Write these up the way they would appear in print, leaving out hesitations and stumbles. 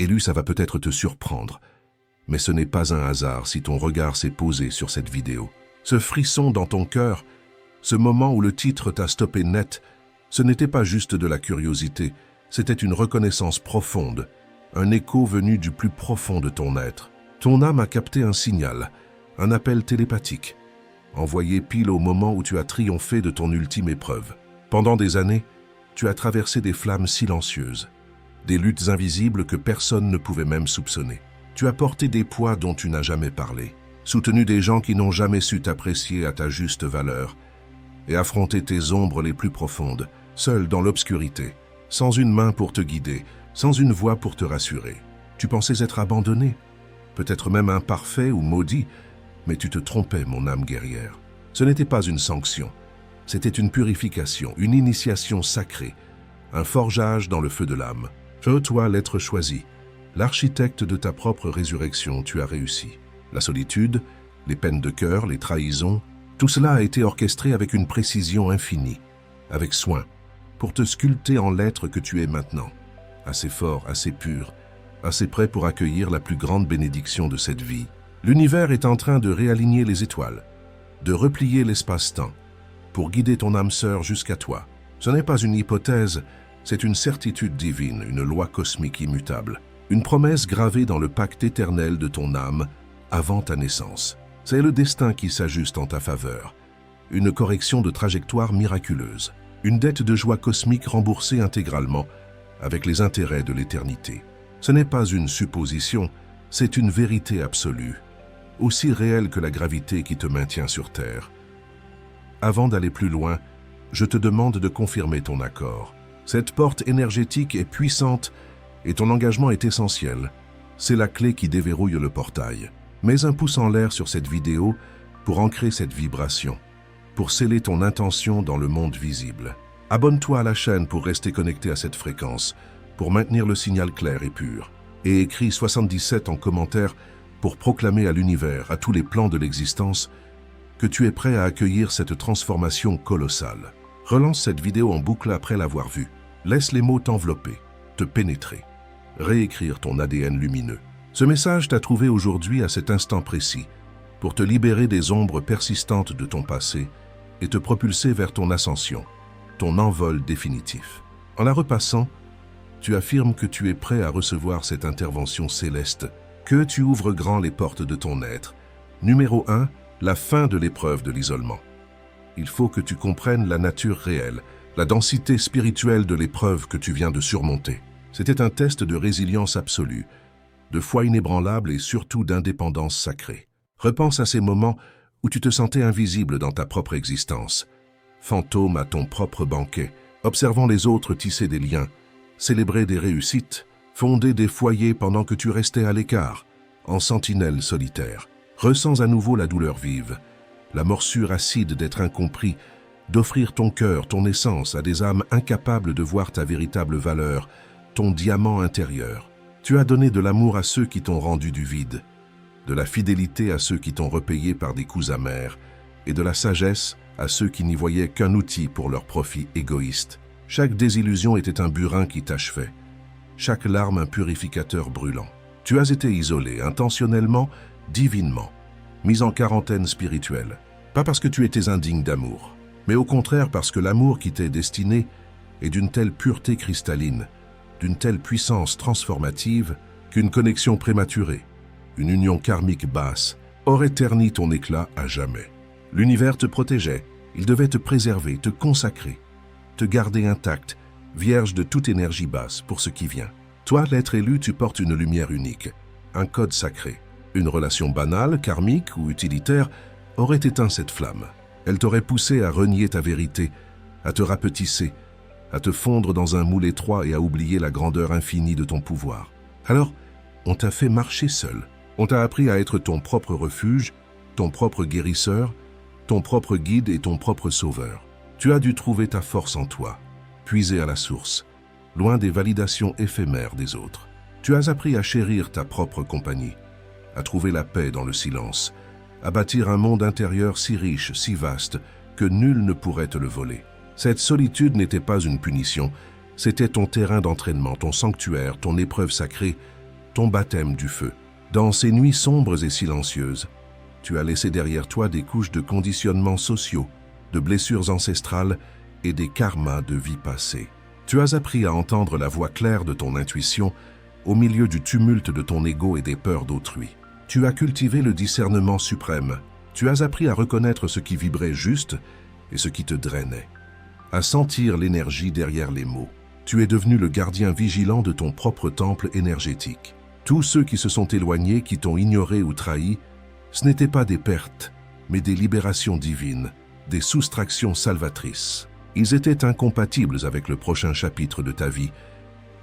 Élu, ça va peut-être te surprendre, mais ce n'est pas un hasard si ton regard s'est posé sur cette vidéo. Ce frisson dans ton cœur, ce moment où le titre t'a stoppé net, ce n'était pas juste de la curiosité, c'était une reconnaissance profonde, un écho venu du plus profond de ton être. Ton âme a capté un signal, un appel télépathique, envoyé pile au moment où tu as triomphé de ton ultime épreuve. Pendant des années, tu as traversé des flammes silencieuses, des luttes invisibles que personne ne pouvait même soupçonner. Tu as porté des poids dont tu n'as jamais parlé, soutenu des gens qui n'ont jamais su t'apprécier à ta juste valeur, et affronté tes ombres les plus profondes, seul dans l'obscurité, sans une main pour te guider, sans une voix pour te rassurer. Tu pensais être abandonné, peut-être même imparfait ou maudit, mais tu te trompais, mon âme guerrière. Ce n'était pas une sanction, c'était une purification, une initiation sacrée, un forgeage dans le feu de l'âme. Toi, l'être choisi, l'architecte de ta propre résurrection, tu as réussi. La solitude, les peines de cœur, les trahisons, tout cela a été orchestré avec une précision infinie, avec soin, pour te sculpter en l'être que tu es maintenant, assez fort, assez pur, assez prêt pour accueillir la plus grande bénédiction de cette vie. L'univers est en train de réaligner les étoiles, de replier l'espace-temps, pour guider ton âme sœur jusqu'à toi. Ce n'est pas une hypothèse, c'est une certitude divine, une loi cosmique immutable, une promesse gravée dans le pacte éternel de ton âme avant ta naissance. C'est le destin qui s'ajuste en ta faveur, une correction de trajectoire miraculeuse, une dette de joie cosmique remboursée intégralement avec les intérêts de l'éternité. Ce n'est pas une supposition, c'est une vérité absolue, aussi réelle que la gravité qui te maintient sur Terre. Avant d'aller plus loin, je te demande de confirmer ton accord. Cette porte énergétique est puissante et ton engagement est essentiel. C'est la clé qui déverrouille le portail. Mets un pouce en l'air sur cette vidéo pour ancrer cette vibration, pour sceller ton intention dans le monde visible. Abonne-toi à la chaîne pour rester connecté à cette fréquence, pour maintenir le signal clair et pur. Et écris 77 en commentaire pour proclamer à l'univers, à tous les plans de l'existence, que tu es prêt à accueillir cette transformation colossale. Relance cette vidéo en boucle après l'avoir vue. Laisse les mots t'envelopper, te pénétrer, réécrire ton ADN lumineux. Ce message t'a trouvé aujourd'hui à cet instant précis pour te libérer des ombres persistantes de ton passé et te propulser vers ton ascension, ton envol définitif. En la repassant, tu affirmes que tu es prêt à recevoir cette intervention céleste, que tu ouvres grand les portes de ton être. Numéro 1, la fin de l'épreuve de l'isolement. Il faut que tu comprennes la nature réelle, la densité spirituelle de l'épreuve que tu viens de surmonter. C'était un test de résilience absolue, de foi inébranlable et surtout d'indépendance sacrée. Repense à ces moments où tu te sentais invisible dans ta propre existence, fantôme à ton propre banquet, observant les autres tisser des liens, célébrer des réussites, fonder des foyers pendant que tu restais à l'écart, en sentinelle solitaire. Ressens à nouveau la douleur vive, la morsure acide d'être incompris, d'offrir ton cœur, ton essence à des âmes incapables de voir ta véritable valeur, ton diamant intérieur. Tu as donné de l'amour à ceux qui t'ont rendu du vide, de la fidélité à ceux qui t'ont repayé par des coups amers, et de la sagesse à ceux qui n'y voyaient qu'un outil pour leur profit égoïste. Chaque désillusion était un burin qui t'achevait, chaque larme un purificateur brûlant. Tu as été isolé, intentionnellement, divinement, mis en quarantaine spirituelle, pas parce que tu étais indigne d'amour, mais au contraire parce que l'amour qui t'est destiné est d'une telle pureté cristalline, d'une telle puissance transformative qu'une connexion prématurée, une union karmique basse, aurait terni ton éclat à jamais. L'univers te protégeait, il devait te préserver, te consacrer, te garder intact, vierge de toute énergie basse pour ce qui vient. Toi, l'être élu, tu portes une lumière unique, un code sacré. Une relation banale, karmique ou utilitaire aurait éteint cette flamme. Elle t'aurait poussé à renier ta vérité, à te rapetisser, à te fondre dans un moule étroit et à oublier la grandeur infinie de ton pouvoir. Alors, on t'a fait marcher seul. On t'a appris à être ton propre refuge, ton propre guérisseur, ton propre guide et ton propre sauveur. Tu as dû trouver ta force en toi, puiser à la source, loin des validations éphémères des autres. Tu as appris à chérir ta propre compagnie, à trouver la paix dans le silence, à bâtir un monde intérieur si riche, si vaste, que nul ne pourrait te le voler. Cette solitude n'était pas une punition, c'était ton terrain d'entraînement, ton sanctuaire, ton épreuve sacrée, ton baptême du feu. Dans ces nuits sombres et silencieuses, tu as laissé derrière toi des couches de conditionnements sociaux, de blessures ancestrales et des karmas de vie passée. Tu as appris à entendre la voix claire de ton intuition au milieu du tumulte de ton ego et des peurs d'autrui. Tu as cultivé le discernement suprême. Tu as appris à reconnaître ce qui vibrait juste et ce qui te drainait, à sentir l'énergie derrière les mots. Tu es devenu le gardien vigilant de ton propre temple énergétique. Tous ceux qui se sont éloignés, qui t'ont ignoré ou trahi, ce n'étaient pas des pertes, mais des libérations divines, des soustractions salvatrices. Ils étaient incompatibles avec le prochain chapitre de ta vie,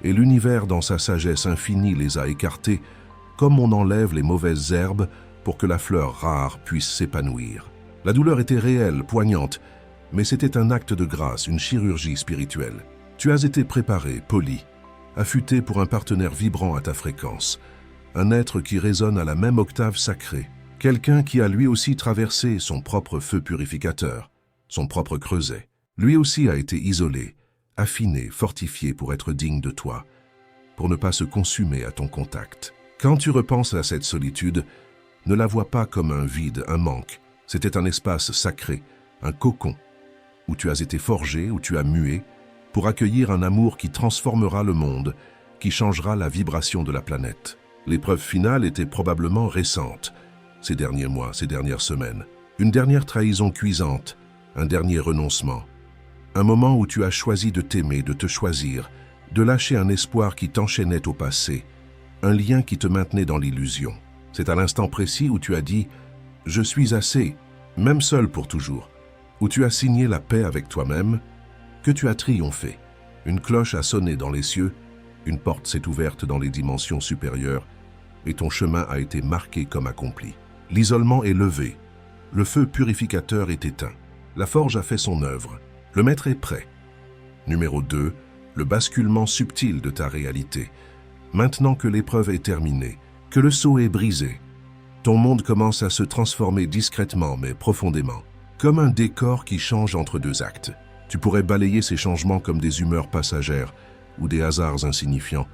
et l'univers dans sa sagesse infinie les a écartés, comme on enlève les mauvaises herbes pour que la fleur rare puisse s'épanouir. La douleur était réelle, poignante, mais c'était un acte de grâce, une chirurgie spirituelle. Tu as été préparé, poli, affûté pour un partenaire vibrant à ta fréquence, un être qui résonne à la même octave sacrée, quelqu'un qui a lui aussi traversé son propre feu purificateur, son propre creuset. Lui aussi a été isolé, affiné, fortifié pour être digne de toi, pour ne pas se consumer à ton contact. Quand tu repenses à cette solitude, ne la vois pas comme un vide, un manque. C'était un espace sacré, un cocon, où tu as été forgé, où tu as mué, pour accueillir un amour qui transformera le monde, qui changera la vibration de la planète. L'épreuve finale était probablement récente, ces derniers mois, ces dernières semaines. Une dernière trahison cuisante, un dernier renoncement. Un moment où tu as choisi de t'aimer, de te choisir, de lâcher un espoir qui t'enchaînait au passé, un lien qui te maintenait dans l'illusion. C'est à l'instant précis où tu as dit « Je suis assez », même seul pour toujours, où tu as signé la paix avec toi-même, que tu as triomphé. Une cloche a sonné dans les cieux, une porte s'est ouverte dans les dimensions supérieures, et ton chemin a été marqué comme accompli. L'isolement est levé, le feu purificateur est éteint, la forge a fait son œuvre, le maître est prêt. Numéro 2, le basculement subtil de ta réalité. Maintenant que l'épreuve est terminée, que le sceau est brisé, ton monde commence à se transformer discrètement mais profondément, comme un décor qui change entre deux actes. Tu pourrais balayer ces changements comme des humeurs passagères ou des hasards insignifiants,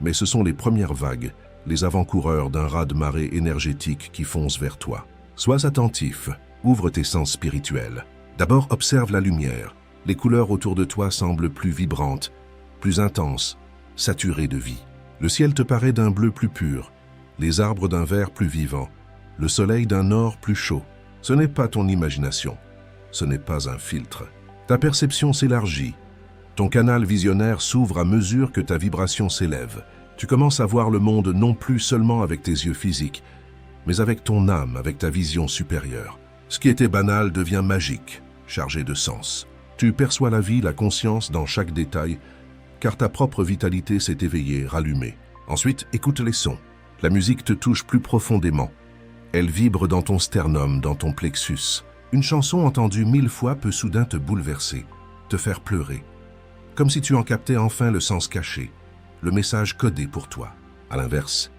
mais ce sont les premières vagues, les avant-coureurs d'un raz-de-marée énergétique qui fonce vers toi. Sois attentif, ouvre tes sens spirituels. D'abord, observe la lumière. Les couleurs autour de toi semblent plus vibrantes, plus intenses, saturées de vie. Le ciel te paraît d'un bleu plus pur, les arbres d'un vert plus vivant, le soleil d'un or plus chaud. Ce n'est pas ton imagination, ce n'est pas un filtre. Ta perception s'élargit, ton canal visionnaire s'ouvre à mesure que ta vibration s'élève. Tu commences à voir le monde non plus seulement avec tes yeux physiques, mais avec ton âme, avec ta vision supérieure. Ce qui était banal devient magique, chargé de sens. Tu perçois la vie, la conscience dans chaque détail, car ta propre vitalité s'est éveillée, rallumée. Ensuite, écoute les sons. La musique te touche plus profondément. Elle vibre dans ton sternum, dans ton plexus. Une chanson entendue 1000 fois peut soudain te bouleverser, te faire pleurer. Comme si tu en captais enfin le sens caché, le message codé pour toi. À l'inverse,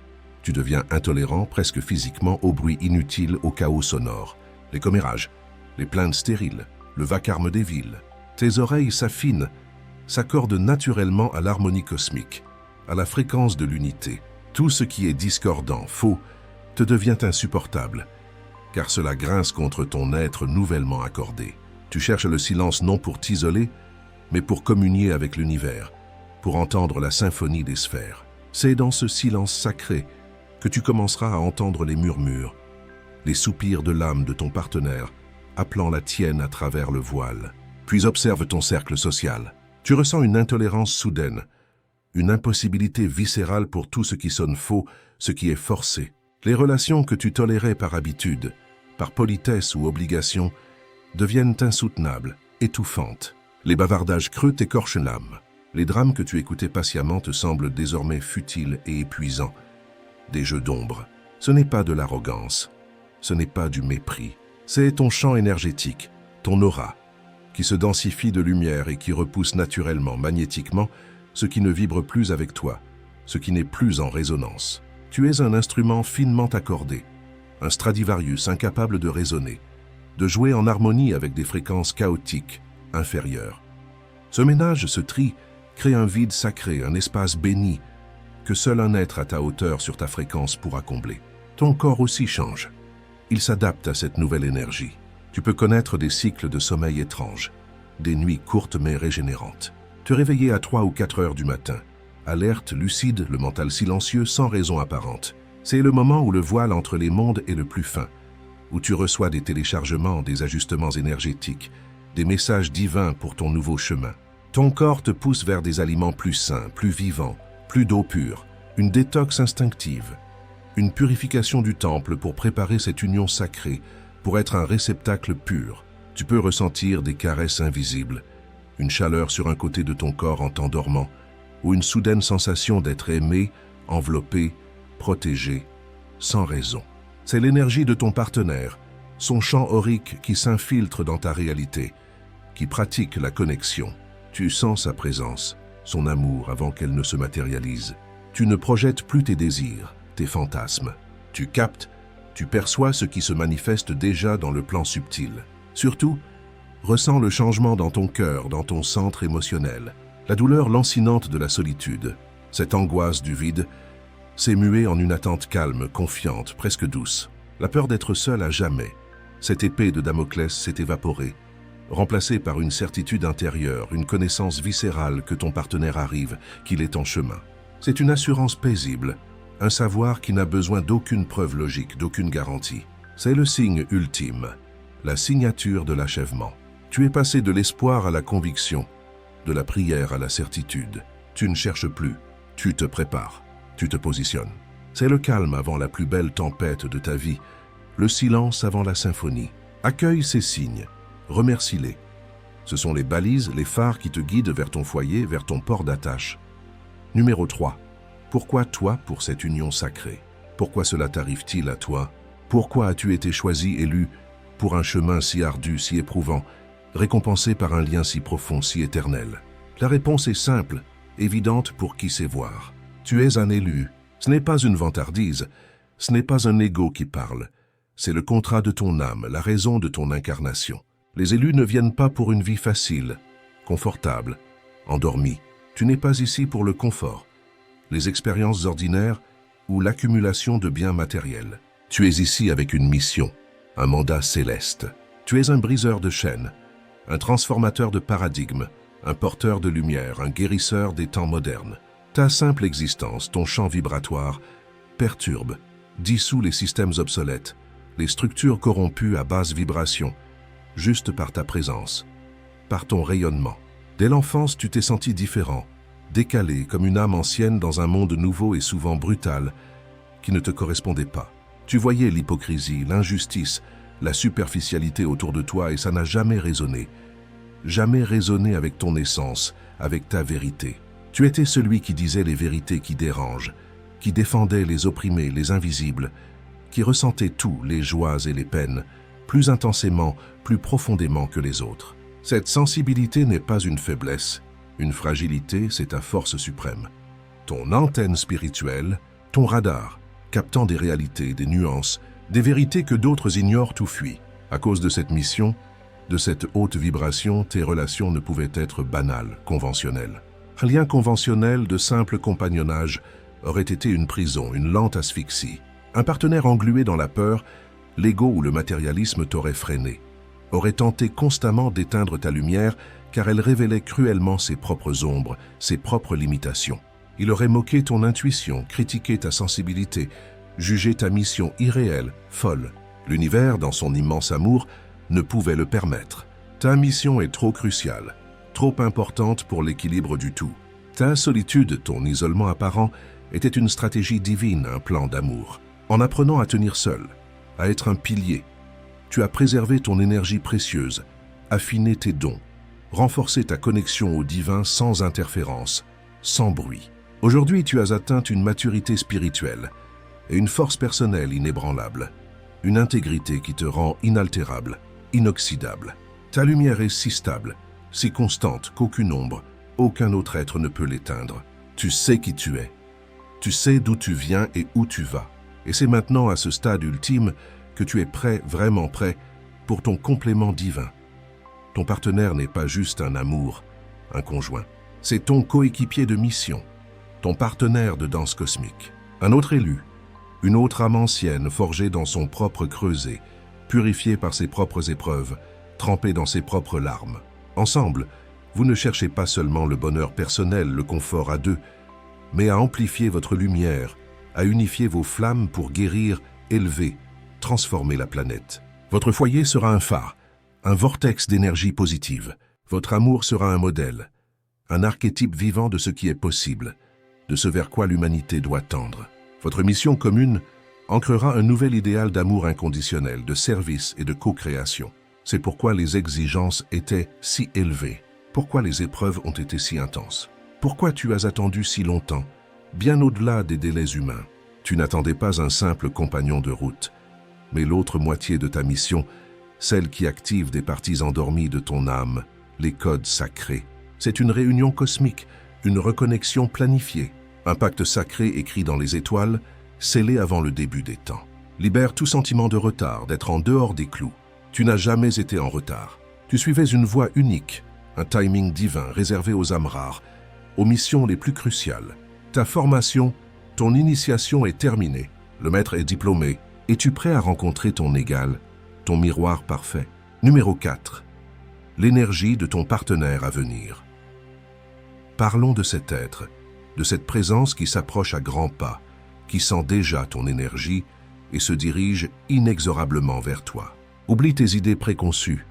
tu deviens intolérant presque physiquement au bruit inutile, au chaos sonore. Les commérages, les plaintes stériles, le vacarme des villes. Tes oreilles s'affinent, s'accordent naturellement à l'harmonie cosmique, à la fréquence de l'unité. Tout ce qui est discordant, faux, te devient insupportable, car cela grince contre ton être nouvellement accordé. Tu cherches le silence non pour t'isoler, mais pour communier avec l'univers, pour entendre la symphonie des sphères. C'est dans ce silence sacré que tu commenceras à entendre les murmures, les soupirs de l'âme de ton partenaire, appelant la tienne à travers le voile. Puis observe ton cercle social. Tu ressens une intolérance soudaine, une impossibilité viscérale pour tout ce qui sonne faux, ce qui est forcé. Les relations que tu tolérais par habitude, par politesse ou obligation, deviennent insoutenables, étouffantes. Les bavardages creux t'écorchent l'âme. Les drames que tu écoutais patiemment te semblent désormais futiles et épuisants. Des jeux d'ombre. Ce n'est pas de l'arrogance, ce n'est pas du mépris. C'est ton champ énergétique, ton aura, qui se densifie de lumière et qui repousse naturellement, magnétiquement, ce qui ne vibre plus avec toi, ce qui n'est plus en résonance. Tu es un instrument finement accordé, un Stradivarius incapable de résonner, de jouer en harmonie avec des fréquences chaotiques, inférieures. Ce ménage, ce tri, crée un vide sacré, un espace béni, que seul un être à ta hauteur sur ta fréquence pourra combler. Ton corps aussi change. Il s'adapte à cette nouvelle énergie. Tu peux connaître des cycles de sommeil étranges, des nuits courtes mais régénérantes. Te réveiller à 3 ou 4 heures du matin, alerte, lucide, le mental silencieux, sans raison apparente. C'est le moment où le voile entre les mondes est le plus fin, où tu reçois des téléchargements, des ajustements énergétiques, des messages divins pour ton nouveau chemin. Ton corps te pousse vers des aliments plus sains, plus vivants, plus d'eau pure, une détox instinctive, une purification du temple pour préparer cette union sacrée, pour être un réceptacle pur. Tu peux ressentir des caresses invisibles, une chaleur sur un côté de ton corps en t'endormant, ou une soudaine sensation d'être aimé, enveloppé, protégé, sans raison. C'est l'énergie de ton partenaire, son champ aurique qui s'infiltre dans ta réalité, qui pratique la connexion. Tu sens sa présence, son amour avant qu'elle ne se matérialise. Tu ne projettes plus tes désirs, tes fantasmes. Tu captes, tu perçois ce qui se manifeste déjà dans le plan subtil. Surtout, ressens le changement dans ton cœur, dans ton centre émotionnel. La douleur lancinante de la solitude, cette angoisse du vide, s'est muée en une attente calme, confiante, presque douce. La peur d'être seul à jamais, cette épée de Damoclès s'est évaporée, remplacée par une certitude intérieure, une connaissance viscérale que ton partenaire arrive, qu'il est en chemin. C'est une assurance paisible, un savoir qui n'a besoin d'aucune preuve logique, d'aucune garantie. C'est le signe ultime, la signature de l'achèvement. Tu es passé de l'espoir à la conviction, de la prière à la certitude. Tu ne cherches plus, tu te prépares, tu te positionnes. C'est le calme avant la plus belle tempête de ta vie, le silence avant la symphonie. Accueille ces signes, remercie-les. Ce sont les balises, les phares qui te guident vers ton foyer, vers ton port d'attache. Numéro 3. Pourquoi toi pour cette union sacrée? Pourquoi cela t'arrive-t-il à toi? Pourquoi as-tu été choisi, élu, pour un chemin si ardu, si éprouvant, récompensé par un lien si profond, si éternel? La réponse est simple, évidente pour qui sait voir. Tu es un élu. Ce n'est pas une vantardise, ce n'est pas un ego qui parle. C'est le contrat de ton âme, la raison de ton incarnation. Les élus ne viennent pas pour une vie facile, confortable, endormie. Tu n'es pas ici pour le confort, les expériences ordinaires ou l'accumulation de biens matériels. Tu es ici avec une mission, un mandat céleste. Tu es un briseur de chaînes, un transformateur de paradigmes, un porteur de lumière, un guérisseur des temps modernes. Ta simple existence, ton champ vibratoire, perturbe, dissout les systèmes obsolètes, les structures corrompues à basse vibration, juste par ta présence, par ton rayonnement. Dès l'enfance, tu t'es senti différent, décalé comme une âme ancienne dans un monde nouveau et souvent brutal, qui ne te correspondait pas. Tu voyais l'hypocrisie, l'injustice, la superficialité autour de toi et ça n'a jamais résonné. Jamais résonné avec ton essence, avec ta vérité. Tu étais celui qui disait les vérités qui dérangent, qui défendait les opprimés, les invisibles, qui ressentait tout, les joies et les peines, plus intensément, plus profondément que les autres. Cette sensibilité n'est pas une faiblesse, une fragilité, c'est ta force suprême. Ton antenne spirituelle, ton radar, captant des réalités, des nuances, des vérités que d'autres ignorent ou fuient. À cause de cette mission, de cette haute vibration, tes relations ne pouvaient être banales, conventionnelles. Un lien conventionnel de simple compagnonnage aurait été une prison, une lente asphyxie. Un partenaire englué dans la peur, l'ego ou le matérialisme t'aurait freiné, aurait tenté constamment d'éteindre ta lumière car elle révélait cruellement ses propres ombres, ses propres limitations. Il aurait moqué ton intuition, critiqué ta sensibilité, jugé ta mission irréelle, folle. L'univers, dans son immense amour, ne pouvait le permettre. Ta mission est trop cruciale, trop importante pour l'équilibre du tout. Ta solitude, ton isolement apparent, était une stratégie divine, un plan d'amour. En apprenant à tenir seul, à être un pilier, tu as préservé ton énergie précieuse, affiné tes dons, renforcé ta connexion au divin sans interférence, sans bruit. Aujourd'hui, tu as atteint une maturité spirituelle et une force personnelle inébranlable, une intégrité qui te rend inaltérable, inoxydable. Ta lumière est si stable, si constante qu'aucune ombre, aucun autre être ne peut l'éteindre. Tu sais qui tu es, tu sais d'où tu viens et où tu vas. Et c'est maintenant à ce stade ultime que tu es prêt, vraiment prêt, pour ton complément divin. Ton partenaire n'est pas juste un amour, un conjoint. C'est ton coéquipier de mission, ton partenaire de danse cosmique. Un autre élu, une autre âme ancienne forgée dans son propre creuset, purifiée par ses propres épreuves, trempée dans ses propres larmes. Ensemble, vous ne cherchez pas seulement le bonheur personnel, le confort à deux, mais à amplifier votre lumière, à unifier vos flammes pour guérir, élever, transformer la planète. Votre foyer sera un phare, un vortex d'énergie positive. Votre amour sera un modèle, un archétype vivant de ce qui est possible, de ce vers quoi l'humanité doit tendre. Votre mission commune ancrera un nouvel idéal d'amour inconditionnel, de service et de co-création. C'est pourquoi les exigences étaient si élevées, pourquoi les épreuves ont été si intenses. Pourquoi tu as attendu si longtemps, bien au-delà des délais humains. Tu n'attendais pas un simple compagnon de route, mais l'autre moitié de ta mission, celle qui active des parties endormies de ton âme, les codes sacrés. C'est une réunion cosmique, une reconnexion planifiée, un pacte sacré écrit dans les étoiles, scellé avant le début des temps. Libère tout sentiment de retard, d'être en dehors des clous. Tu n'as jamais été en retard. Tu suivais une voie unique, un timing divin réservé aux âmes rares, aux missions les plus cruciales. Ta formation, ton initiation est terminée. Le maître est diplômé. Es-tu prêt à rencontrer ton égal, ton miroir parfait? Numéro 4. L'énergie de ton partenaire à venir. Parlons de cet être, de cette présence qui s'approche à grands pas, qui sent déjà ton énergie et se dirige inexorablement vers toi. Oublie tes idées préconçues,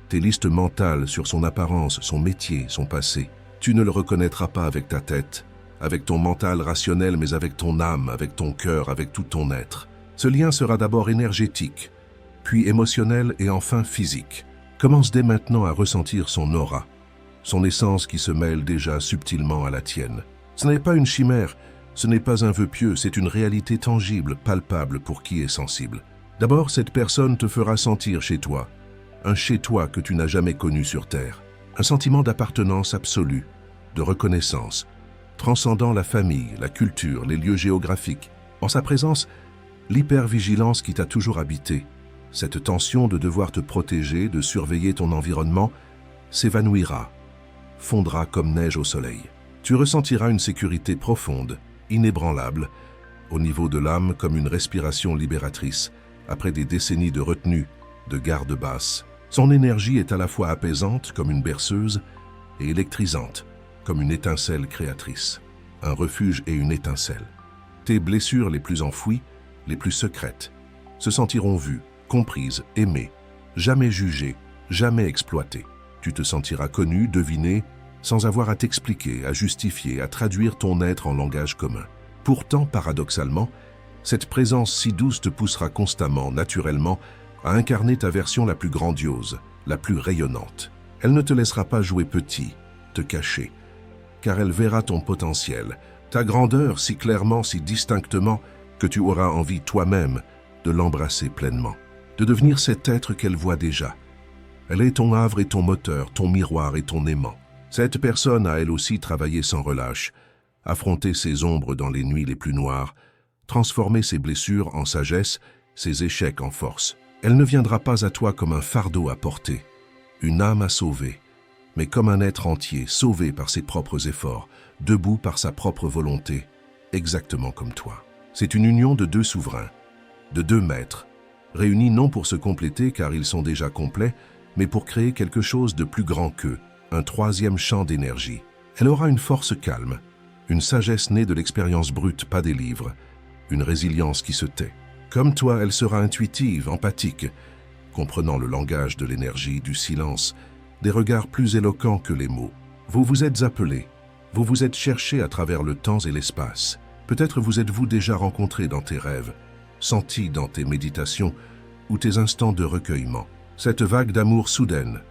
tes listes mentales sur son apparence, son métier, son passé. Tu ne le reconnaîtras pas avec ta tête, avec ton mental rationnel, mais avec ton âme, avec ton cœur, avec tout ton être. Ce lien sera d'abord énergétique, puis émotionnel et enfin physique. Commence dès maintenant à ressentir son aura, son essence qui se mêle déjà subtilement à la tienne. Ce n'est pas une chimère, ce n'est pas un vœu pieux, c'est une réalité tangible, palpable pour qui est sensible. D'abord, cette personne te fera sentir chez toi, un chez-toi que tu n'as jamais connu sur Terre. Un sentiment d'appartenance absolue, de reconnaissance, transcendant la famille, la culture, les lieux géographiques. En sa présence, l'hypervigilance qui t'a toujours habité, cette tension de devoir te protéger, de surveiller ton environnement, s'évanouira, fondra comme neige au soleil. Tu ressentiras une sécurité profonde, inébranlable, au niveau de l'âme comme une respiration libératrice, après des décennies de retenue, de garde basse. Son énergie est à la fois apaisante comme une berceuse et électrisante comme une étincelle créatrice. Un refuge et une étincelle. Tes blessures les plus enfouies, les plus secrètes, se sentiront vues, comprises, aimées, jamais jugées, jamais exploitées. Tu te sentiras connu, deviné, sans avoir à t'expliquer, à justifier, à traduire ton être en langage commun. Pourtant, paradoxalement, cette présence si douce te poussera constamment, naturellement, à incarner ta version la plus grandiose, la plus rayonnante. Elle ne te laissera pas jouer petit, te cacher, car elle verra ton potentiel, ta grandeur si clairement, si distinctement, que tu auras envie toi-même de l'embrasser pleinement, de devenir cet être qu'elle voit déjà. Elle est ton havre et ton moteur, ton miroir et ton aimant. Cette personne a elle aussi travaillé sans relâche, affronté ses ombres dans les nuits les plus noires, transformé ses blessures en sagesse, ses échecs en force. Elle ne viendra pas à toi comme un fardeau à porter, une âme à sauver, mais comme un être entier, sauvé par ses propres efforts, debout par sa propre volonté, exactement comme toi. C'est une union de deux souverains, de deux maîtres, réunis non pour se compléter car ils sont déjà complets, mais pour créer quelque chose de plus grand qu'eux, un troisième champ d'énergie. Elle aura une force calme, une sagesse née de l'expérience brute, pas des livres, une résilience qui se tait. Comme toi, elle sera intuitive, empathique, comprenant le langage de l'énergie, du silence, des regards plus éloquents que les mots. Vous vous êtes appelés, vous vous êtes cherchés à travers le temps et l'espace. Peut-être vous êtes-vous déjà rencontrés dans tes rêves, sentis dans tes méditations ou tes instants de recueillement. Cette vague d'amour soudaine,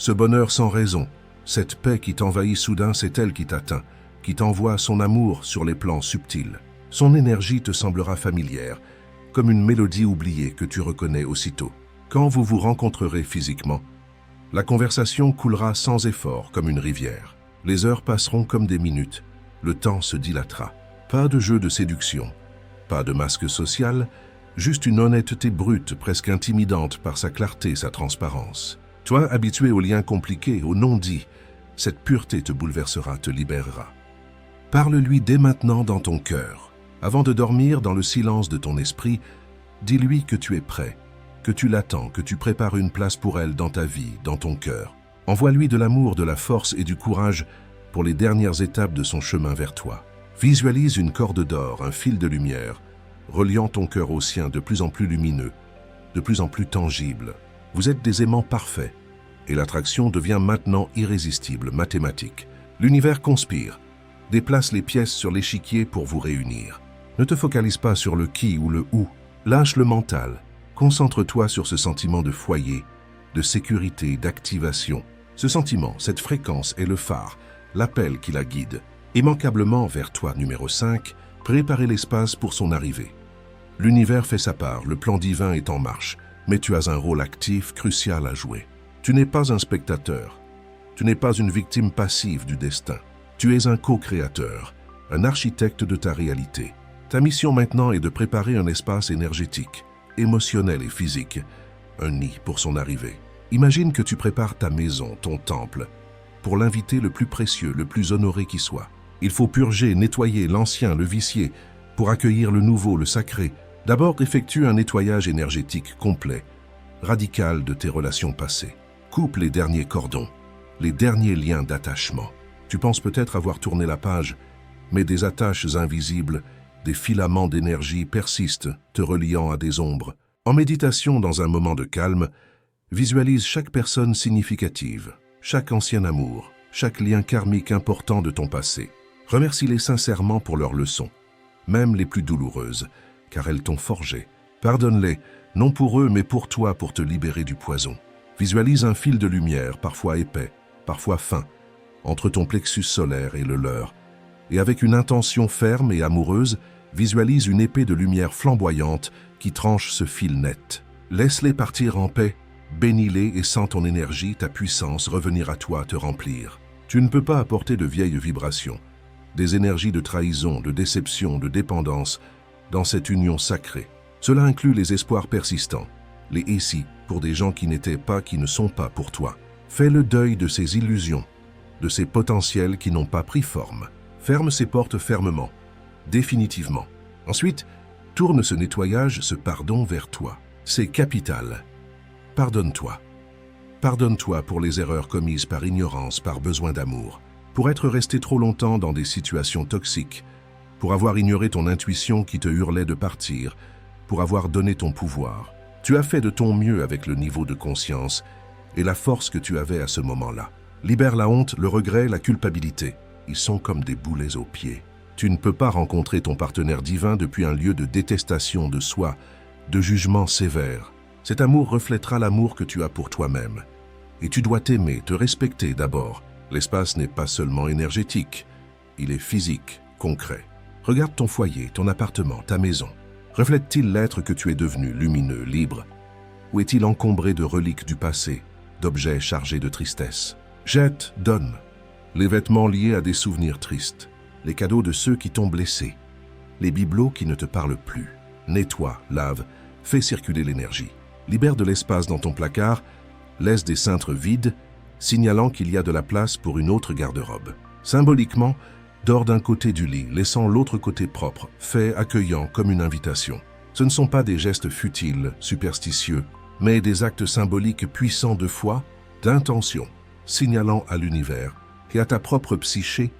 ce bonheur sans raison, cette paix qui t'envahit soudain, c'est elle qui t'atteint, qui t'envoie son amour sur les plans subtils. Son énergie te semblera familière, comme une mélodie oubliée que tu reconnais aussitôt. Quand vous vous rencontrerez physiquement, la conversation coulera sans effort comme une rivière. Les heures passeront comme des minutes, le temps se dilatera. Pas de jeu de séduction, pas de masque social, juste une honnêteté brute, presque intimidante par sa clarté, sa transparence. Toi, habitué aux liens compliqués, aux non-dits, cette pureté te bouleversera, te libérera. Parle-lui dès maintenant dans ton cœur. Avant de dormir, dans le silence de ton esprit, dis-lui que tu es prêt, que tu l'attends, que tu prépares une place pour elle dans ta vie, dans ton cœur. Envoie-lui de l'amour, de la force et du courage pour les dernières étapes de son chemin vers toi. Visualise une corde d'or, un fil de lumière, reliant ton cœur au sien, de plus en plus lumineux, de plus en plus tangible. Vous êtes des aimants parfaits, et l'attraction devient maintenant irrésistible, mathématique. L'univers conspire, déplace les pièces sur l'échiquier pour vous réunir. Ne te focalise pas sur le qui ou le où, lâche le mental. Concentre-toi sur ce sentiment de foyer, de sécurité, d'activation. Ce sentiment, cette fréquence est le phare, l'appel qui la guide. Immanquablement vers toi, numéro 5, préparez l'espace pour son arrivée. L'univers fait sa part, le plan divin est en marche, mais tu as un rôle actif, crucial à jouer. Tu n'es pas un spectateur, tu n'es pas une victime passive du destin. Tu es un co-créateur, un architecte de ta réalité. Ta mission maintenant est de préparer un espace énergétique, émotionnel et physique, un nid pour son arrivée. Imagine que tu prépares ta maison, ton temple, pour l'inviter le plus précieux, le plus honoré qui soit. Il faut purger, nettoyer l'ancien, le vicié, pour accueillir le nouveau, le sacré. D'abord, effectue un nettoyage énergétique complet, radical de tes relations passées. Coupe les derniers cordons, les derniers liens d'attachement. Tu penses peut-être avoir tourné la page, mais des attaches invisibles, des filaments d'énergie persistent, te reliant à des ombres. En méditation, dans un moment de calme, visualise chaque personne significative, chaque ancien amour, chaque lien karmique important de ton passé. Remercie-les sincèrement pour leurs leçons, même les plus douloureuses, car elles t'ont forgé. Pardonne-les, non pour eux, mais pour toi, pour te libérer du poison. Visualise un fil de lumière, parfois épais, parfois fin, entre ton plexus solaire et le leur. Et avec une intention ferme et amoureuse, visualise une épée de lumière flamboyante qui tranche ce fil net. Laisse-les partir en paix, bénis-les et sens ton énergie, ta puissance revenir à toi, te remplir. Tu ne peux pas apporter de vieilles vibrations, des énergies de trahison, de déception, de dépendance, dans cette union sacrée. Cela inclut les espoirs persistants, les ici, pour des gens qui n'étaient pas, qui ne sont pas pour toi. Fais le deuil de ces illusions, de ces potentiels qui n'ont pas pris forme. Ferme ces portes fermement, définitivement. Ensuite, tourne ce nettoyage, ce pardon vers toi. C'est capital. Pardonne-toi. Pardonne-toi pour les erreurs commises par ignorance, par besoin d'amour, pour être resté trop longtemps dans des situations toxiques, pour avoir ignoré ton intuition qui te hurlait de partir, pour avoir donné ton pouvoir. Tu as fait de ton mieux avec le niveau de conscience et la force que tu avais à ce moment-là. Libère la honte, le regret, la culpabilité. Ils sont comme des boulets aux pieds. Tu ne peux pas rencontrer ton partenaire divin depuis un lieu de détestation de soi, de jugement sévère. Cet amour reflètera l'amour que tu as pour toi-même. Et tu dois t'aimer, te respecter d'abord. L'espace n'est pas seulement énergétique, il est physique, concret. Regarde ton foyer, ton appartement, ta maison. Reflète-t-il l'être que tu es devenu, lumineux, libre? Ou est-il encombré de reliques du passé, d'objets chargés de tristesse? Jette, donne. Les vêtements liés à des souvenirs tristes, les cadeaux de ceux qui t'ont blessé, les bibelots qui ne te parlent plus. Nettoie, lave, fais circuler l'énergie. Libère de l'espace dans ton placard, laisse des cintres vides, signalant qu'il y a de la place pour une autre garde-robe. Symboliquement, dors d'un côté du lit, laissant l'autre côté propre, fait, accueillant comme une invitation. Ce ne sont pas des gestes futiles, superstitieux, mais des actes symboliques puissants de foi, d'intention, signalant à l'univers et à ta propre psyché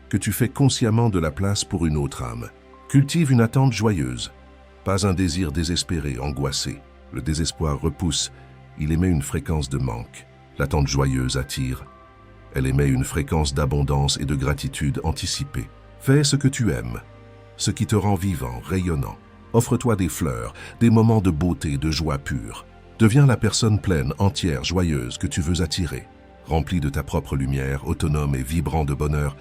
que tu fais consciemment de la place pour une autre âme. Cultive une attente joyeuse, pas un désir désespéré, angoissé. Le désespoir repousse, il émet une fréquence de manque. L'attente joyeuse attire. Elle émet une fréquence d'abondance et de gratitude anticipée. Fais ce que tu aimes, ce qui te rend vivant, rayonnant. Offre-toi des fleurs, des moments de beauté, de joie pure. Deviens la personne pleine, entière, joyeuse que tu veux attirer. Rempli de ta propre lumière, autonome et vibrant de bonheur,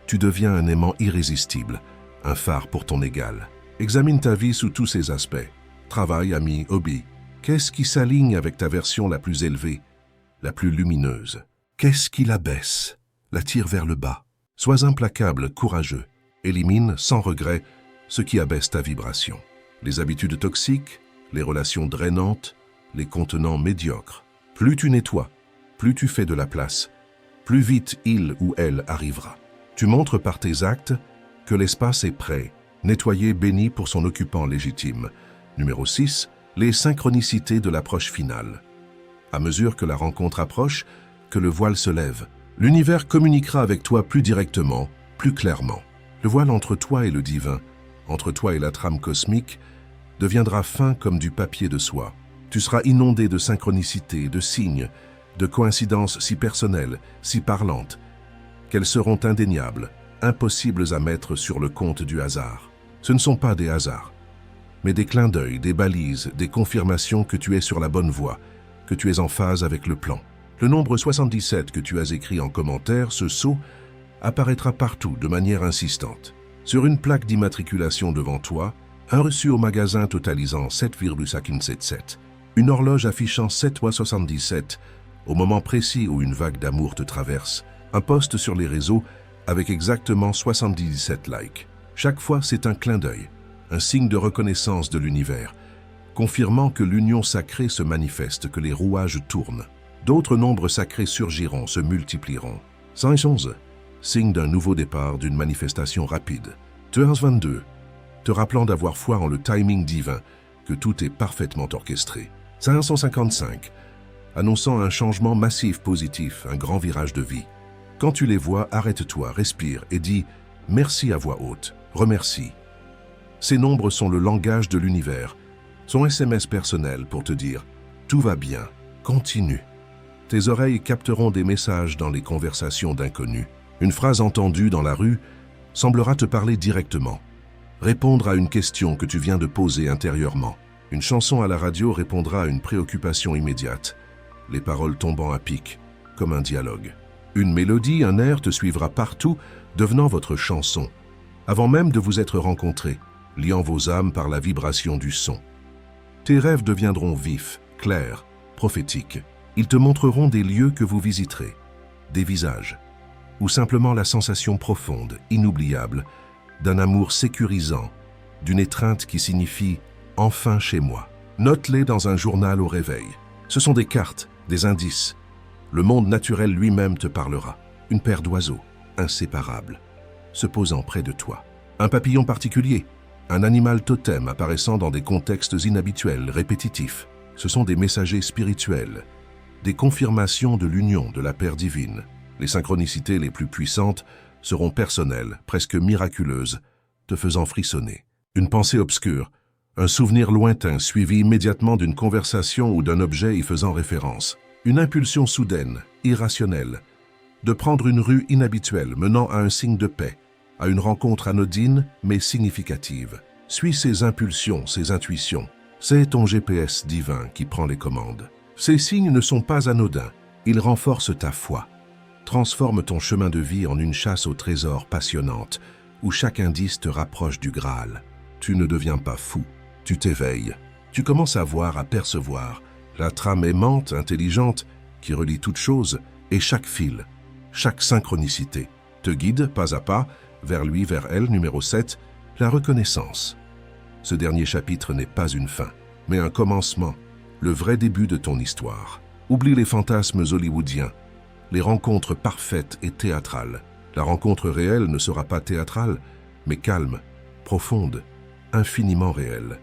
tu deviens un aimant irrésistible, un phare pour ton égal. Examine ta vie sous tous ses aspects. Travail, amis, hobby. Qu'est-ce qui s'aligne avec ta version la plus élevée, la plus lumineuse? Qu'est-ce qui l'abaisse, la tire vers le bas? Sois implacable, courageux. Élimine, sans regret, ce qui abaisse ta vibration. Les habitudes toxiques, les relations drainantes, les contenants médiocres. Plus tu nettoies, plus tu fais de la place, plus vite il ou elle arrivera. Tu montres par tes actes que l'espace est prêt, nettoyé, béni pour son occupant légitime. Numéro 6. Les synchronicités de l'approche finale. À mesure que la rencontre approche, que le voile se lève, l'univers communiquera avec toi plus directement, plus clairement. Le voile entre toi et le divin, entre toi et la trame cosmique, deviendra fin comme du papier de soie. Tu seras inondé de synchronicités, de signes, de coïncidences si personnelles, si parlantes, qu'elles seront indéniables, impossibles à mettre sur le compte du hasard. Ce ne sont pas des hasards, mais des clins d'œil, des balises, des confirmations que tu es sur la bonne voie, que tu es en phase avec le plan. Le nombre 77 que tu as écrit en commentaire, ce sceau, apparaîtra partout de manière insistante. Sur une plaque d'immatriculation devant toi, un reçu au magasin totalisant 7,577, une horloge affichant 7,77 au moment précis où une vague d'amour te traverse, un post sur les réseaux avec exactement 77 likes. Chaque fois, c'est un clin d'œil, un signe de reconnaissance de l'univers, confirmant que l'union sacrée se manifeste, que les rouages tournent. D'autres nombres sacrés surgiront, se multiplieront. 111, signe d'un nouveau départ, d'une manifestation rapide. 22, te rappelant d'avoir foi en le timing divin, que tout est parfaitement orchestré. 555, annonçant un changement massif positif, un grand virage de vie. Quand tu les vois, arrête-toi, respire et dis « merci » à voix haute, remercie. Ces nombres sont le langage de l'univers, son SMS personnel pour te dire « tout va bien, continue ». Tes oreilles capteront des messages dans les conversations d'inconnus. Une phrase entendue dans la rue semblera te parler directement, répondre à une question que tu viens de poser intérieurement. Une chanson à la radio répondra à une préoccupation immédiate, les paroles tombant à pic, comme un dialogue. Une mélodie, un air te suivra partout, devenant votre chanson, avant même de vous être rencontrés, liant vos âmes par la vibration du son. Tes rêves deviendront vifs, clairs, prophétiques. Ils te montreront des lieux que vous visiterez, des visages, ou simplement la sensation profonde, inoubliable, d'un amour sécurisant, d'une étreinte qui signifie « enfin chez moi ». Note-les dans un journal au réveil. Ce sont des cartes, des indices. Le monde naturel lui-même te parlera. Une paire d'oiseaux, inséparables, se posant près de toi. Un papillon particulier, un animal totem apparaissant dans des contextes inhabituels, répétitifs. Ce sont des messagers spirituels, des confirmations de l'union de la paire divine. Les synchronicités les plus puissantes seront personnelles, presque miraculeuses, te faisant frissonner. Une pensée obscure, un souvenir lointain suivi immédiatement d'une conversation ou d'un objet y faisant référence. Une impulsion soudaine, irrationnelle, de prendre une rue inhabituelle menant à un signe de paix, à une rencontre anodine mais significative. Suis ces impulsions, ces intuitions. C'est ton GPS divin qui prend les commandes. Ces signes ne sont pas anodins, ils renforcent ta foi. Transforme ton chemin de vie en une chasse au trésor passionnante, où chaque indice te rapproche du Graal. Tu ne deviens pas fou, tu t'éveilles. Tu commences à voir, à percevoir la trame aimante, intelligente, qui relie toutes choses, et chaque fil, chaque synchronicité, te guide pas à pas vers lui, vers elle. Numéro 7, la reconnaissance. Ce dernier chapitre n'est pas une fin, mais un commencement, le vrai début de ton histoire. Oublie les fantasmes hollywoodiens, les rencontres parfaites et théâtrales. La rencontre réelle ne sera pas théâtrale, mais calme, profonde, infiniment réelle,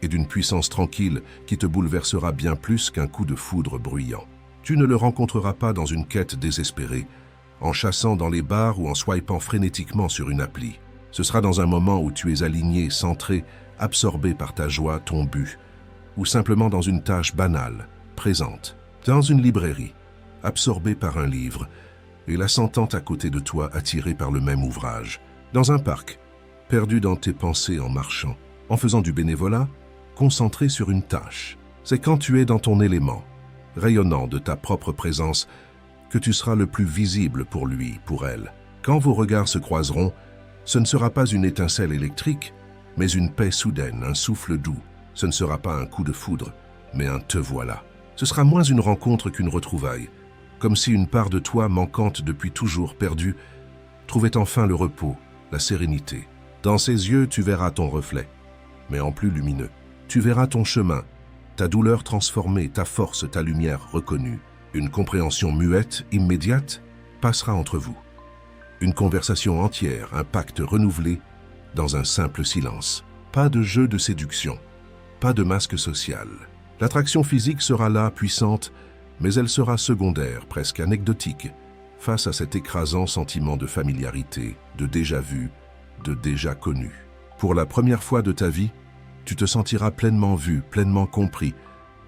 et d'une puissance tranquille qui te bouleversera bien plus qu'un coup de foudre bruyant. Tu ne le rencontreras pas dans une quête désespérée, en chassant dans les bars ou en swipant frénétiquement sur une appli. Ce sera dans un moment où tu es aligné, centré, absorbé par ta joie, ton but, ou simplement dans une tâche banale, présente, dans une librairie, absorbé par un livre, et la sentant à côté de toi attiré par le même ouvrage, dans un parc, perdu dans tes pensées en marchant, en faisant du bénévolat, concentré sur une tâche. C'est quand tu es dans ton élément, rayonnant de ta propre présence, que tu seras le plus visible pour lui, pour elle. Quand vos regards se croiseront, ce ne sera pas une étincelle électrique, mais une paix soudaine, un souffle doux. Ce ne sera pas un coup de foudre, mais un « te voilà ». Ce sera moins une rencontre qu'une retrouvaille, comme si une part de toi manquante depuis toujours perdue trouvait enfin le repos, la sérénité. Dans ses yeux, tu verras ton reflet, mais en plus lumineux. Tu verras ton chemin, ta douleur transformée, ta force, ta lumière reconnue. Une compréhension muette, immédiate, passera entre vous. Une conversation entière, un pacte renouvelé dans un simple silence. Pas de jeu de séduction, pas de masque social. L'attraction physique sera là, puissante, mais elle sera secondaire, presque anecdotique, face à cet écrasant sentiment de familiarité, de déjà-vu, de déjà connu. Pour la première fois de ta vie, tu te sentiras pleinement vu, pleinement compris,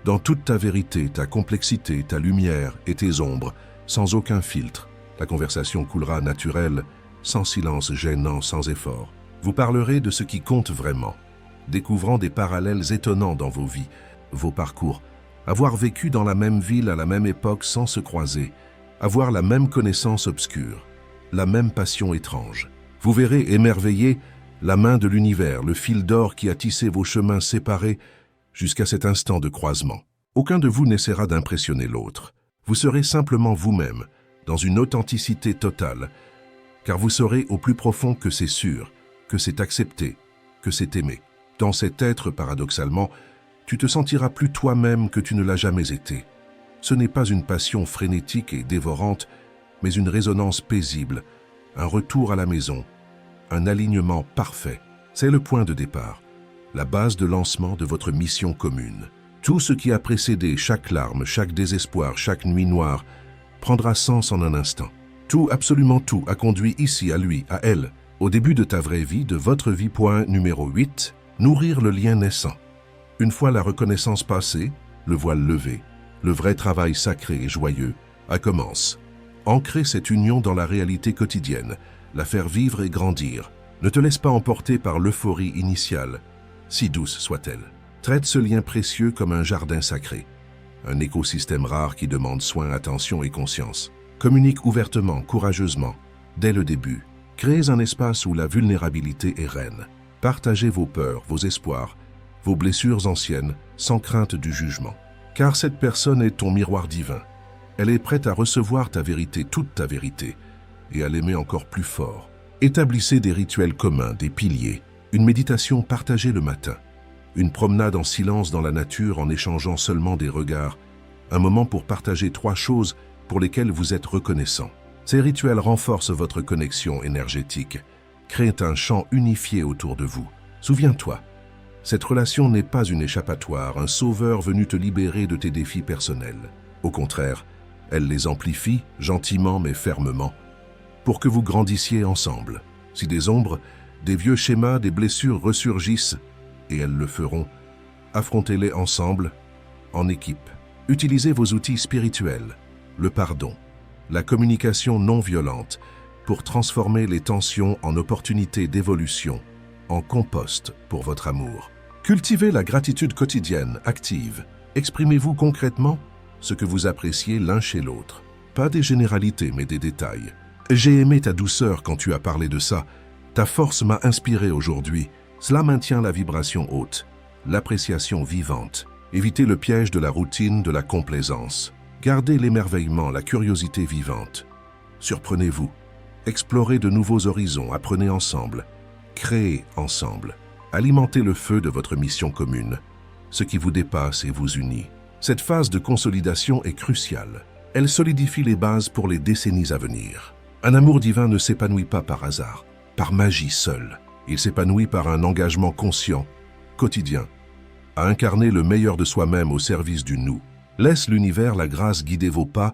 dans toute ta vérité, ta complexité, ta lumière et tes ombres, sans aucun filtre. La conversation coulera naturelle, sans silence gênant, sans effort. Vous parlerez de ce qui compte vraiment, découvrant des parallèles étonnants dans vos vies, vos parcours, avoir vécu dans la même ville à la même époque sans se croiser, avoir la même connaissance obscure, la même passion étrange. Vous verrez émerveillé la main de l'univers, le fil d'or qui a tissé vos chemins séparés jusqu'à cet instant de croisement. Aucun de vous n'essaiera d'impressionner l'autre. Vous serez simplement vous-même, dans une authenticité totale, car vous saurez au plus profond que c'est sûr, que c'est accepté, que c'est aimé. Dans cet être, paradoxalement, tu te sentiras plus toi-même que tu ne l'as jamais été. Ce n'est pas une passion frénétique et dévorante, mais une résonance paisible, un retour à la maison, un alignement parfait. C'est le point de départ, la base de lancement de votre mission commune. Tout ce qui a précédé chaque larme, chaque désespoir, chaque nuit noire, prendra sens en un instant. Tout, absolument tout, a conduit ici, à lui, à elle, au début de ta vraie vie, de votre vie. Point numéro 8, nourrir le lien naissant. Une fois la reconnaissance passée, le voile levé, le vrai travail sacré et joyeux commence. Ancrer cette union dans la réalité quotidienne, la faire vivre et grandir. Ne te laisse pas emporter par l'euphorie initiale, si douce soit-elle. Traite ce lien précieux comme un jardin sacré, un écosystème rare qui demande soin, attention et conscience. Communique ouvertement, courageusement, dès le début. Créez un espace où la vulnérabilité est reine. Partagez vos peurs, vos espoirs, vos blessures anciennes, sans crainte du jugement. Car cette personne est ton miroir divin. Elle est prête à recevoir ta vérité, toute ta vérité, et à l'aimer encore plus fort. Établissez des rituels communs, des piliers, une méditation partagée le matin, une promenade en silence dans la nature en échangeant seulement des regards, un moment pour partager 3 choses pour lesquelles vous êtes reconnaissant. Ces rituels renforcent votre connexion énergétique, créent un champ unifié autour de vous. Souviens-toi, cette relation n'est pas une échappatoire, un sauveur venu te libérer de tes défis personnels. Au contraire, elle les amplifie, gentiment mais fermement, pour que vous grandissiez ensemble. Si des ombres, des vieux schémas, des blessures ressurgissent, et elles le feront, affrontez-les ensemble, en équipe. Utilisez vos outils spirituels, le pardon, la communication non violente, pour transformer les tensions en opportunités d'évolution, en compost pour votre amour. Cultivez la gratitude quotidienne, active. Exprimez-vous concrètement ce que vous appréciez l'un chez l'autre. Pas des généralités, mais des détails. J'ai aimé ta douceur quand tu as parlé de ça. Ta force m'a inspiré aujourd'hui. Cela maintient la vibration haute, l'appréciation vivante. Évitez le piège de la routine, de la complaisance. Gardez l'émerveillement, la curiosité vivante. Surprenez-vous. Explorez de nouveaux horizons, apprenez ensemble. Créez ensemble. Alimentez le feu de votre mission commune, ce qui vous dépasse et vous unit. Cette phase de consolidation est cruciale. Elle solidifie les bases pour les décennies à venir. Un amour divin ne s'épanouit pas par hasard, par magie seule. Il s'épanouit par un engagement conscient, quotidien, à incarner le meilleur de soi-même au service du nous. Laisse l'univers la grâce guider vos pas,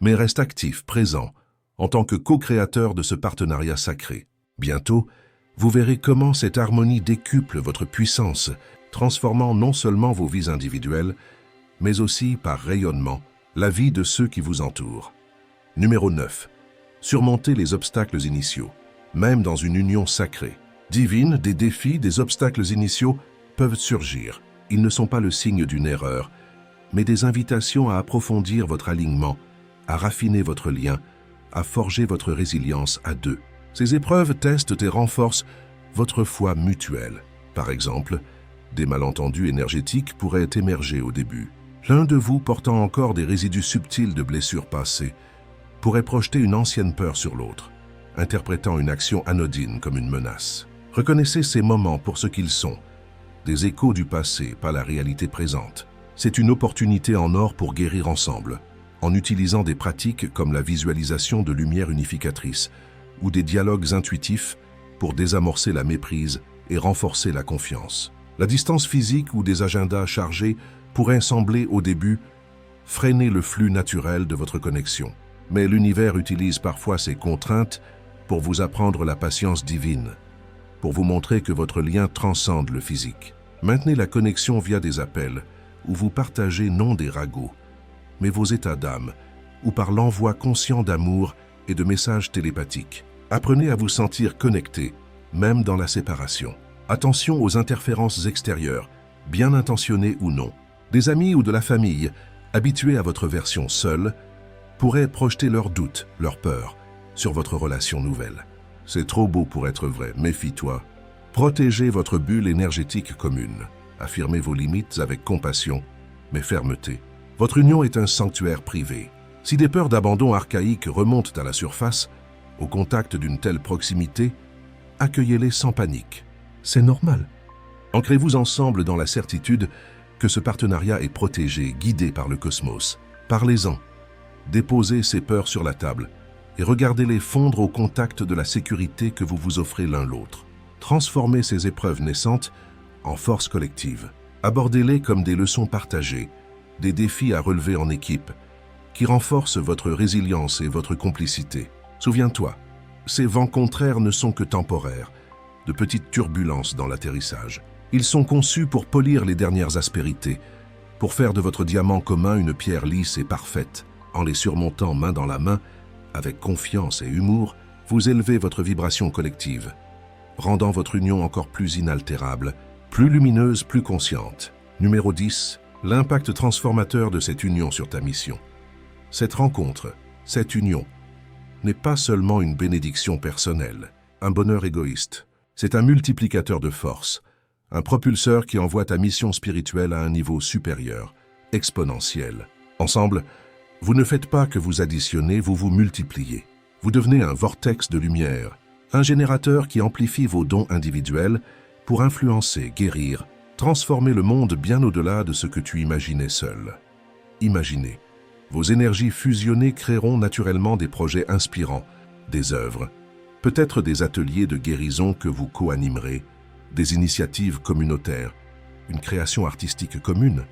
mais reste actif, présent, en tant que co-créateur de ce partenariat sacré. Bientôt, vous verrez comment cette harmonie décuple votre puissance, transformant non seulement vos vies individuelles, mais aussi, par rayonnement, la vie de ceux qui vous entourent. Numéro 9. Surmonter les obstacles initiaux. Même dans une union sacrée, divine, des défis, des obstacles initiaux peuvent surgir. Ils ne sont pas le signe d'une erreur, mais des invitations à approfondir votre alignement, à raffiner votre lien, à forger votre résilience à deux. Ces épreuves testent et renforcent votre foi mutuelle. Par exemple, des malentendus énergétiques pourraient émerger au début. L'un de vous, portant encore des résidus subtils de blessures passées, pourrait projeter une ancienne peur sur l'autre, interprétant une action anodine comme une menace. Reconnaissez ces moments pour ce qu'ils sont, des échos du passé, pas la réalité présente. C'est une opportunité en or pour guérir ensemble, en utilisant des pratiques comme la visualisation de lumière unificatrice, ou des dialogues intuitifs pour désamorcer la méprise et renforcer la confiance. La distance physique ou des agendas chargés pourraient sembler au début freiner le flux naturel de votre connexion. Mais l'univers utilise parfois ces contraintes pour vous apprendre la patience divine, pour vous montrer que votre lien transcende le physique. Maintenez la connexion via des appels où vous partagez non des ragots, mais vos états d'âme, ou par l'envoi conscient d'amour et de messages télépathiques. Apprenez à vous sentir connecté, même dans la séparation. Attention aux interférences extérieures, bien intentionnées ou non. Des amis ou de la famille, habitués à votre version seule, pourraient projeter leurs doutes, leurs peurs, sur votre relation nouvelle. C'est trop beau pour être vrai, méfie-toi. Protégez votre bulle énergétique commune. Affirmez vos limites avec compassion, mais fermeté. Votre union est un sanctuaire privé. Si des peurs d'abandon archaïques remontent à la surface, au contact d'une telle proximité, accueillez-les sans panique. C'est normal. Ancrez-vous ensemble dans la certitude que ce partenariat est protégé, guidé par le cosmos. Parlez-en. Déposez ces peurs sur la table et regardez-les fondre au contact de la sécurité que vous vous offrez l'un l'autre. Transformez ces épreuves naissantes en force collective. Abordez-les comme des leçons partagées, des défis à relever en équipe, qui renforcent votre résilience et votre complicité. Souviens-toi, ces vents contraires ne sont que temporaires, de petites turbulences dans l'atterrissage. Ils sont conçus pour polir les dernières aspérités, pour faire de votre diamant commun une pierre lisse et parfaite. En les surmontant main dans la main, avec confiance et humour, vous élevez votre vibration collective, rendant votre union encore plus inaltérable, plus lumineuse, plus consciente. Numéro 10. L'impact transformateur de cette union sur ta mission. Cette rencontre, cette union, n'est pas seulement une bénédiction personnelle, un bonheur égoïste. C'est un multiplicateur de force, un propulseur qui envoie ta mission spirituelle à un niveau supérieur, exponentiel. Ensemble, vous ne faites pas que vous additionnez, vous vous multipliez. Vous devenez un vortex de lumière, un générateur qui amplifie vos dons individuels pour influencer, guérir, transformer le monde bien au-delà de ce que tu imaginais seul. Imaginez. Vos énergies fusionnées créeront naturellement des projets inspirants, des œuvres, peut-être des ateliers de guérison que vous co-animerez, des initiatives communautaires, une création artistique commune,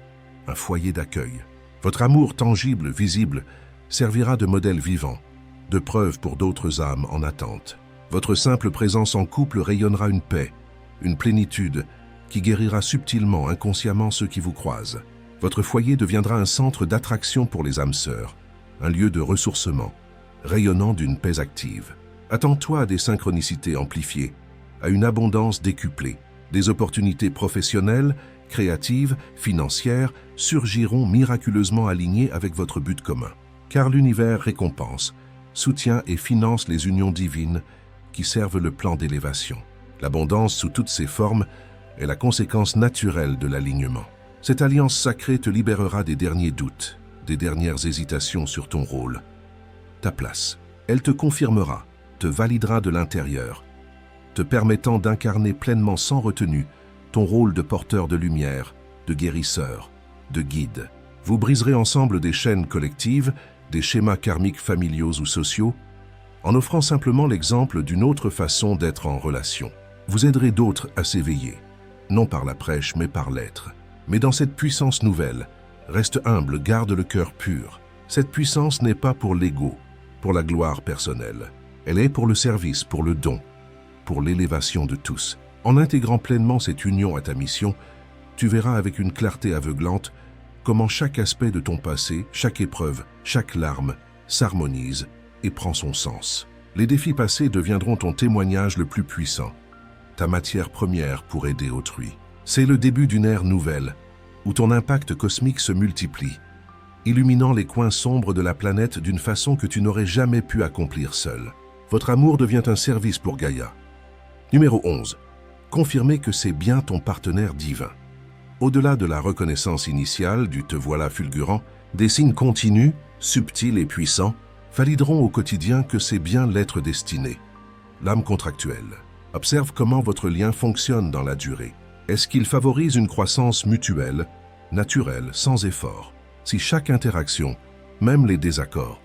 un foyer d'accueil. Votre amour tangible, visible, servira de modèle vivant, de preuve pour d'autres âmes en attente. Votre simple présence en couple rayonnera une paix, une plénitude qui guérira subtilement, inconsciemment ceux qui vous croisent. Votre foyer deviendra un centre d'attraction pour les âmes sœurs, un lieu de ressourcement, rayonnant d'une paix active. Attends-toi à des synchronicités amplifiées, à une abondance décuplée. Des opportunités professionnelles, créatives, financières surgiront miraculeusement alignées avec votre but commun. Car l'univers récompense, soutient et finance les unions divines qui servent le plan d'élévation. L'abondance sous toutes ses formes est la conséquence naturelle de l'alignement. Cette alliance sacrée te libérera des derniers doutes, des dernières hésitations sur ton rôle, ta place. Elle te confirmera, te validera de l'intérieur, te permettant d'incarner pleinement sans retenue ton rôle de porteur de lumière, de guérisseur, de guide. Vous briserez ensemble des chaînes collectives, des schémas karmiques familiaux ou sociaux, en offrant simplement l'exemple d'une autre façon d'être en relation. Vous aiderez d'autres à s'éveiller, non par la prêche mais par l'être. Mais dans cette puissance nouvelle, reste humble, garde le cœur pur. Cette puissance n'est pas pour l'ego, pour la gloire personnelle. Elle est pour le service, pour le don, pour l'élévation de tous. En intégrant pleinement cette union à ta mission, tu verras avec une clarté aveuglante comment chaque aspect de ton passé, chaque épreuve, chaque larme s'harmonise et prend son sens. Les défis passés deviendront ton témoignage le plus puissant, ta matière première pour aider autrui. C'est le début d'une ère nouvelle, où ton impact cosmique se multiplie, illuminant les coins sombres de la planète d'une façon que tu n'aurais jamais pu accomplir seul. Votre amour devient un service pour Gaïa. Numéro 11. Confirmez que c'est bien ton partenaire divin. Au-delà de la reconnaissance initiale du « te voilà fulgurant », des signes continus, subtils et puissants, valideront au quotidien que c'est bien l'être destiné, l'âme contractuelle. Observe comment votre lien fonctionne dans la durée. Est-ce qu'il favorise une croissance mutuelle, naturelle, sans effort? Si chaque interaction, même les désaccords,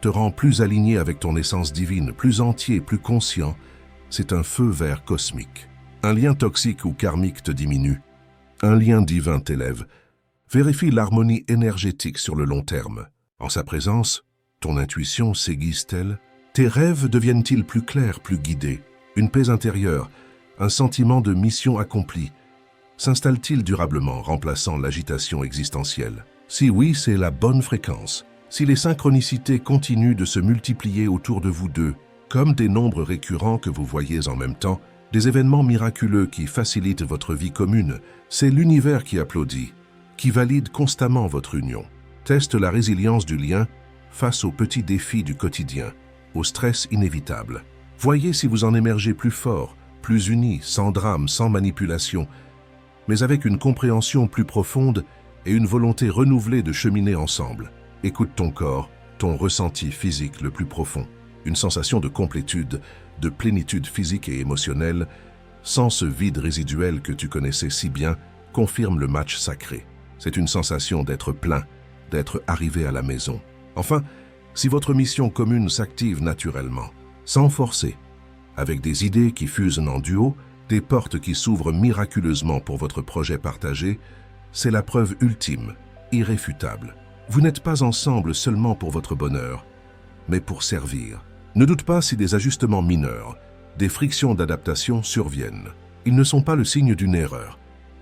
te rend plus aligné avec ton essence divine, plus entier, plus conscient. C'est un feu vert cosmique. Un lien toxique ou karmique te diminue. Un lien divin t'élève. Vérifie l'harmonie énergétique sur le long terme. En sa présence, ton intuition s'aiguise-t-elle? Tes rêves deviennent-ils plus clairs, plus guidés? Une paix intérieure, un sentiment de mission accomplie, s'installe-t-il durablement, remplaçant l'agitation existentielle? Si oui, c'est la bonne fréquence. Si les synchronicités continuent de se multiplier autour de vous deux, comme des nombres récurrents que vous voyez en même temps, des événements miraculeux qui facilitent votre vie commune, c'est l'univers qui applaudit, qui valide constamment votre union. Teste la résilience du lien face aux petits défis du quotidien, au stress inévitable. Voyez si vous en émergez plus fort, plus unis, sans drame, sans manipulation, mais avec une compréhension plus profonde et une volonté renouvelée de cheminer ensemble. Écoute ton corps, ton ressenti physique le plus profond. Une sensation de complétude, de plénitude physique et émotionnelle, sans ce vide résiduel que tu connaissais si bien, confirme le match sacré. C'est une sensation d'être plein, d'être arrivé à la maison. Enfin, si votre mission commune s'active naturellement, sans forcer, avec des idées qui fusent en duo, des portes qui s'ouvrent miraculeusement pour votre projet partagé, c'est la preuve ultime, irréfutable. Vous n'êtes pas ensemble seulement pour votre bonheur, mais pour servir. Ne doute pas si des ajustements mineurs, des frictions d'adaptation surviennent. Ils ne sont pas le signe d'une erreur,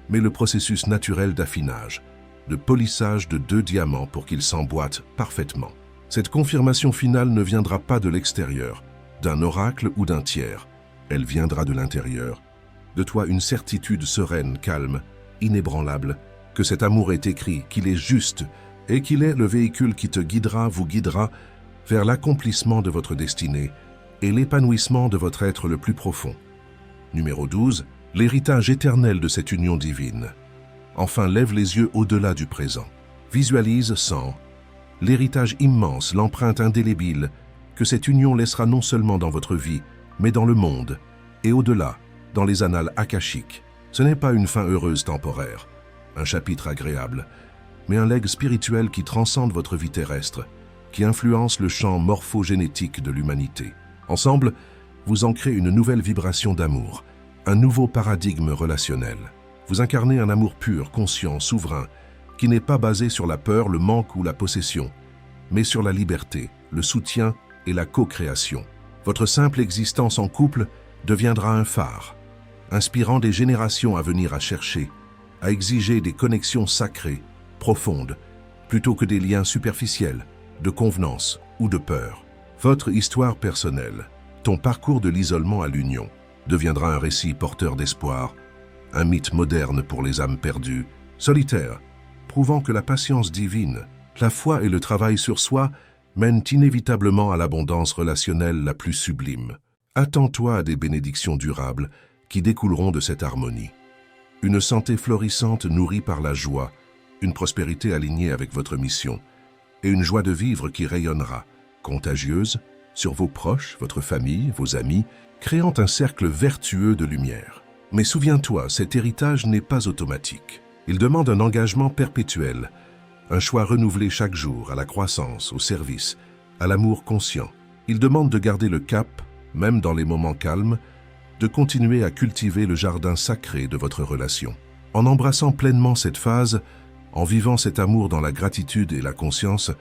mais le processus naturel d'affinage, de polissage de deux diamants pour qu'ils s'emboîtent parfaitement. Cette confirmation finale ne viendra pas de l'extérieur, d'un oracle ou d'un tiers. Elle viendra de l'intérieur. De toi une certitude sereine, calme, inébranlable, que cet amour est écrit, qu'il est juste et qu'il est le véhicule qui te guidera, vous guidera vers l'accomplissement de votre destinée et l'épanouissement de votre être le plus profond. Numéro 12. L'héritage éternel de cette union divine. Enfin, lève les yeux au-delà du présent. Visualise sans l'héritage immense, l'empreinte indélébile que cette union laissera non seulement dans votre vie, mais dans le monde et au-delà, dans les annales akashiques. Ce n'est pas une fin heureuse temporaire, un chapitre agréable, mais un legs spirituel qui transcende votre vie terrestre, qui influence le champ morphogénétique de l'humanité. Ensemble, vous ancrez une nouvelle vibration d'amour, un nouveau paradigme relationnel. Vous incarnez un amour pur, conscient, souverain, qui n'est pas basé sur la peur, le manque ou la possession, mais sur la liberté, le soutien et la co-création. Votre simple existence en couple deviendra un phare, inspirant des générations à venir à chercher, à exiger des connexions sacrées, profondes, plutôt que des liens superficiels, de convenance ou de peur. Votre histoire personnelle, ton parcours de l'isolement à l'union, deviendra un récit porteur d'espoir, un mythe moderne pour les âmes perdues, solitaires, prouvant que la patience divine, la foi et le travail sur soi mènent inévitablement à l'abondance relationnelle la plus sublime. Attends-toi à des bénédictions durables qui découleront de cette harmonie. Une santé florissante nourrie par la joie, une prospérité alignée avec votre mission, et une joie de vivre qui rayonnera, contagieuse, sur vos proches, votre famille, vos amis, créant un cercle vertueux de lumière. Mais souviens-toi, cet héritage n'est pas automatique. Il demande un engagement perpétuel, un choix renouvelé chaque jour à la croissance, au service, à l'amour conscient. Il demande de garder le cap, même dans les moments calmes, de continuer à cultiver le jardin sacré de votre relation. En embrassant pleinement cette phase, en vivant cet amour dans la gratitude et la conscience,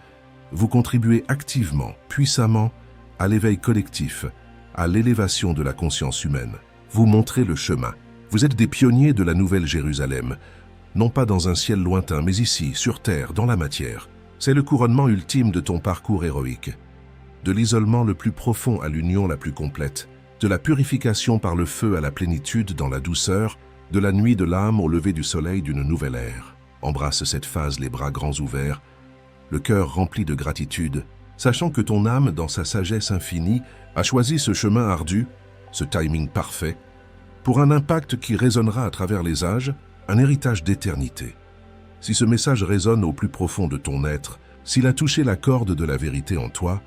vous contribuez activement, puissamment, à l'éveil collectif, à l'élévation de la conscience humaine. Vous montrez le chemin. Vous êtes des pionniers de la Nouvelle Jérusalem, non pas dans un ciel lointain, mais ici, sur terre, dans la matière. C'est le couronnement ultime de ton parcours héroïque, de l'isolement le plus profond à l'union la plus complète, de la purification par le feu à la plénitude dans la douceur, de la nuit de l'âme au lever du soleil d'une nouvelle ère. Embrasse cette phase les bras grands ouverts, le cœur rempli de gratitude, sachant que ton âme, dans sa sagesse infinie, a choisi ce chemin ardu, ce timing parfait, pour un impact qui résonnera à travers les âges, un héritage d'éternité. Si ce message résonne au plus profond de ton être, s'il a touché la corde de la vérité en toi,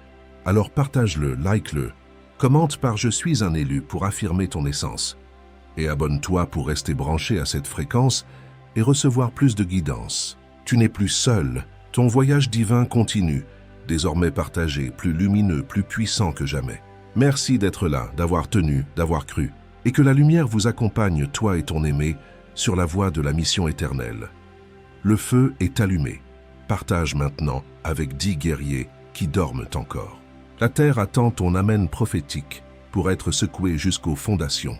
alors partage-le, like-le, commente par « Je suis un élu » pour affirmer ton essence. Et abonne-toi pour rester branché à cette fréquence et recevoir plus de guidance. Tu n'es plus seul, ton voyage divin continue, désormais partagé, plus lumineux, plus puissant que jamais. Merci d'être là, d'avoir tenu, d'avoir cru, et que la lumière vous accompagne, toi et ton aimé, sur la voie de la mission éternelle. Le feu est allumé. Partage maintenant avec 10 guerriers qui dorment encore. La terre attend ton amen prophétique pour être secouée jusqu'aux fondations.